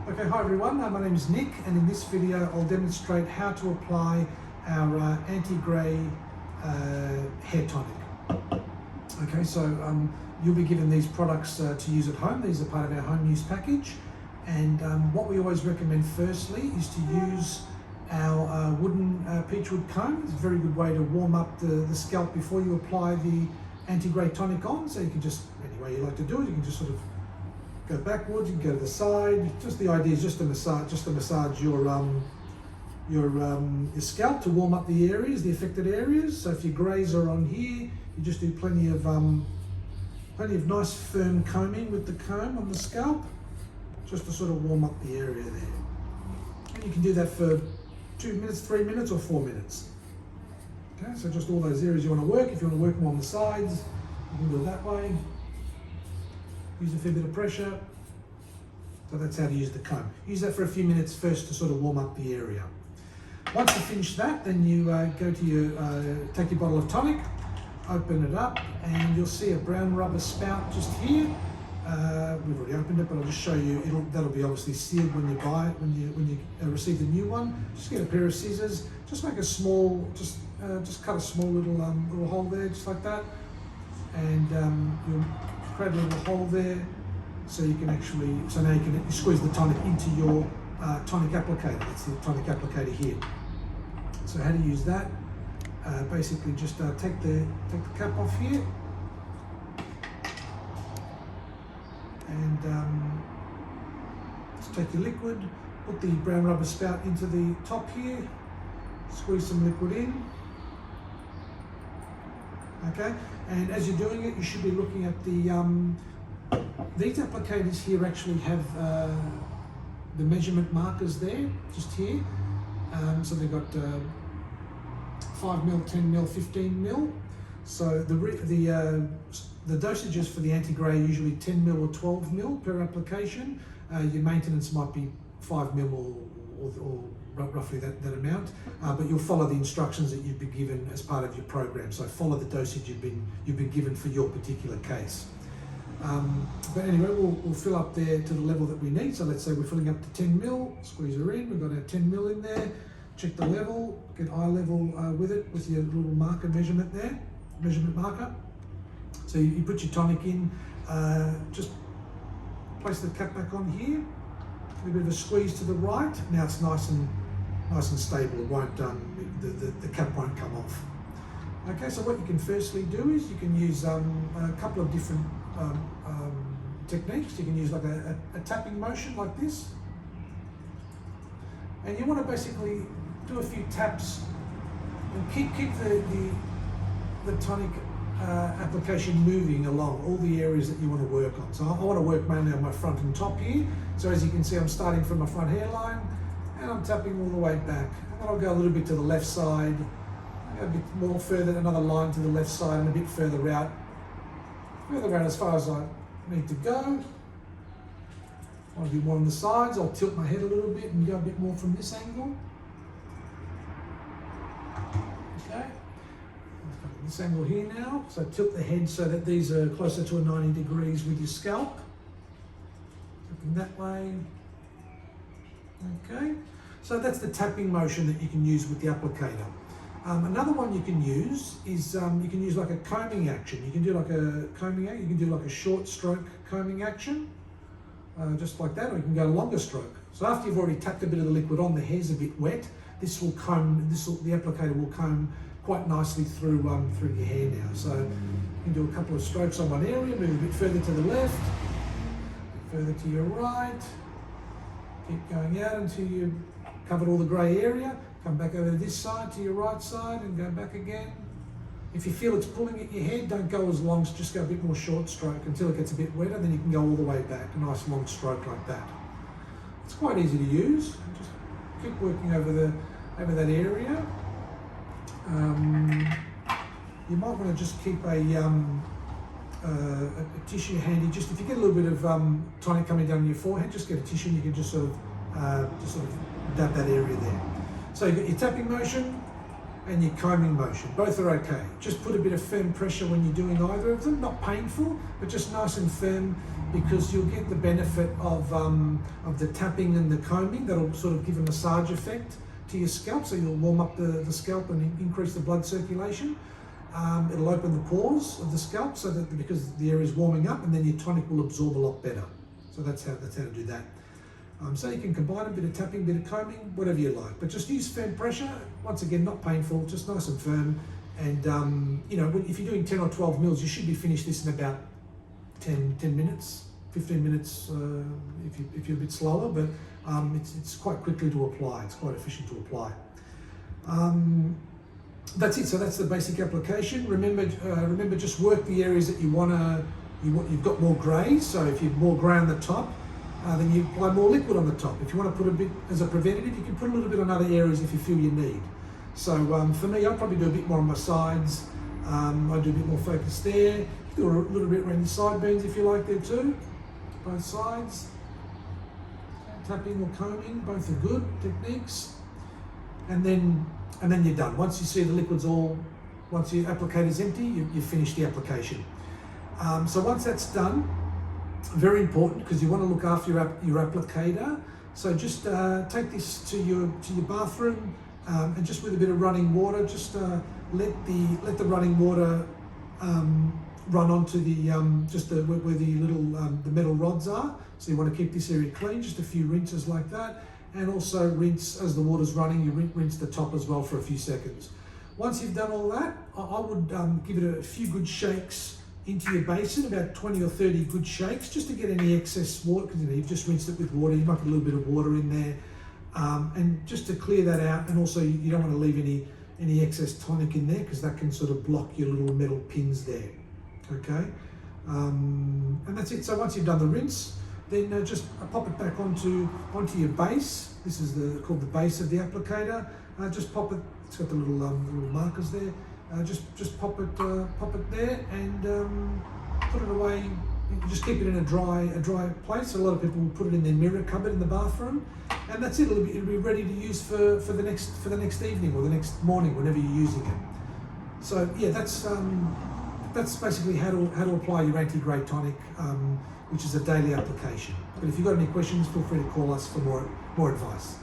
Okay, hi everyone, my name is Nick, and in this video I'll demonstrate how to apply our anti-grey hair tonic. Okay, so you'll be given these products to use at home. These are part of our home use package, and what we always recommend firstly is to use our wooden peachwood comb. It's a very good way to warm up the scalp before you apply the anti-grey tonic on. So you can just, any way you like to do it, you can just sort of go backwards, you can go to the side. Just the idea is just to massage your scalp to warm up the areas, the affected areas. So if your greys are on here, you just do plenty of nice firm combing with the comb on the scalp, just to sort of warm up the area there. And you can do that for 2 minutes, 3 minutes, or 4 minutes. Okay, so just all those areas you want to work. If you want to work more on the sides, you can do it that way. Use a fair bit of pressure. So that's how to use the comb. Use that for a few minutes first to sort of warm up the area. Once you finish that, then you go to your, take your bottle of tonic, open it up, and you'll see a brown rubber spout just here. We've already opened it, but I'll just show you. That'll be obviously sealed when you buy it, when you receive the new one. Just get a pair of scissors. Just make a small, just cut a small little hole there, just like that, and you'll create a little hole there, so you can actually, so now you can squeeze the tonic into your tonic applicator. That's the tonic applicator here. So how to use that? Basically, just take the cap off here, and just take your liquid, put the brown rubber spout into the top here, squeeze some liquid in. Okay, and as you're doing it, you should be looking at the, these applicators here actually have the measurement markers there, just here. So they've got 5 mil, 10 mil, 15 mil. So the dosages for the anti-grey are usually 10 mil or 12 mil per application. Your maintenance might be 5 mil or roughly that amount, but you'll follow the instructions that you've been given as part of your program. So follow the dosage you've been given for your particular case. But anyway, we'll fill up there to the level that we need. So let's say we're filling up to 10 mil, squeeze her in. We've got our 10 mil in there. Check the level, get eye level with it, with your little marker measurement there, measurement marker. So you put your tonic in, just place the cap back on here. A bit of a squeeze to the right. Now it's nice and stable. It won't, the cap won't come off. Okay, so what you can firstly do is you can use a couple of different techniques. You can use like a tapping motion like this, and you want to basically do a few taps and keep the tonic application moving along all the areas that you want to work on. So I want to work mainly on my front and top here. So as you can see, I'm starting from my front hairline and I'm tapping all the way back. And then I'll go a little bit to the left side, a bit more further, another line to the left side, and a bit further out as far as I need to go. I'll do more on the sides. I'll tilt my head a little bit and go a bit more from this angle. Okay. This angle here now, so tilt the head so that these are closer to a 90 degrees with your scalp. Looking that way. Okay, so that's the tapping motion that you can use with the applicator. Another one you can use is you can use like a combing action. You can do like a combing action. You can do like a short stroke combing action, just like that, or you can go longer stroke. So after you've already tapped a bit of the liquid on, the hair's a bit wet. This will comb. The applicator will comb quite nicely through your hair now. So you can do a couple of strokes on one area, move a bit further to the left, a bit further to your right. Keep going out until you've covered all the grey area. Come back over to this side, to your right side, and go back again. If you feel it's pulling at your head, don't go as long, just go a bit more short stroke until it gets a bit wetter, then you can go all the way back, a nice long stroke like that. It's quite easy to use. Just keep working over that area. You might want to just keep a tissue handy. Just if you get a little bit of tonic coming down your forehead, just get a tissue and you can just sort of dab that area there. So you've got your tapping motion, and your combing motion. Both are okay. Just put a bit of firm pressure when you're doing either of them. Not painful, but just nice and firm, because you'll get the benefit of the tapping and the combing. That'll sort of give a massage effect to your scalp, so you'll warm up the scalp and increase the blood circulation. It'll open the pores of the scalp, so that because the area is warming up, and then your tonic will absorb a lot better. So that's how to do that. So you can combine a bit of tapping, a bit of combing, whatever you like, but just use firm pressure. Once again, not painful, just nice and firm. And you know, if you're doing 10 or 12 mils, you should be finished this in about 10 minutes, 15 minutes if you're a bit slower, but it's quite quickly to apply. It's quite efficient to apply. That's it. So that's the basic application. Remember, just work the areas that you've got more grey. So if you've more grey on the top, then you apply more liquid on the top. If you want to put a bit as a preventative, you can put a little bit on other areas if you feel you need. So for me, I'll probably do a bit more on my sides. I do a bit more focus there. Do a little bit around your sideburns if you like there too. Both sides. Tapping or combing, both are good techniques. And then you're done. Once you see the liquids once your applicator is empty, you finish the application. So once that's done, very important, because you want to look after your applicator. So just take this to your bathroom, and just with a bit of running water, just let the running water run onto the where the little the metal rods are. So you want to keep this area clean. Just a few rinses like that, and also rinse as the water's running. You rinse the top as well for a few seconds. Once you've done all that, I would give it a few good shakes into your basin, about 20 or 30 good shakes, just to get any excess water, because you've just rinsed it with water. You might put a little bit of water in there, and just to clear that out. And also, you don't want to leave any excess tonic in there, because that can sort of block your little metal pins there. Okay, and that's it. So once you've done the rinse, then just pop it back onto your base. This is called the base of the applicator. Just pop it. It's got the little markers there. Just pop it there, and put it away. You can just keep it in a dry place. A lot of people will put it in their mirror cupboard in the bathroom, and that's it. It'll be ready to use for the next evening or the next morning, whenever you're using it. So yeah, that's basically how to apply your anti-grey tonic, which is a daily application. But if you've got any questions, feel free to call us for more advice.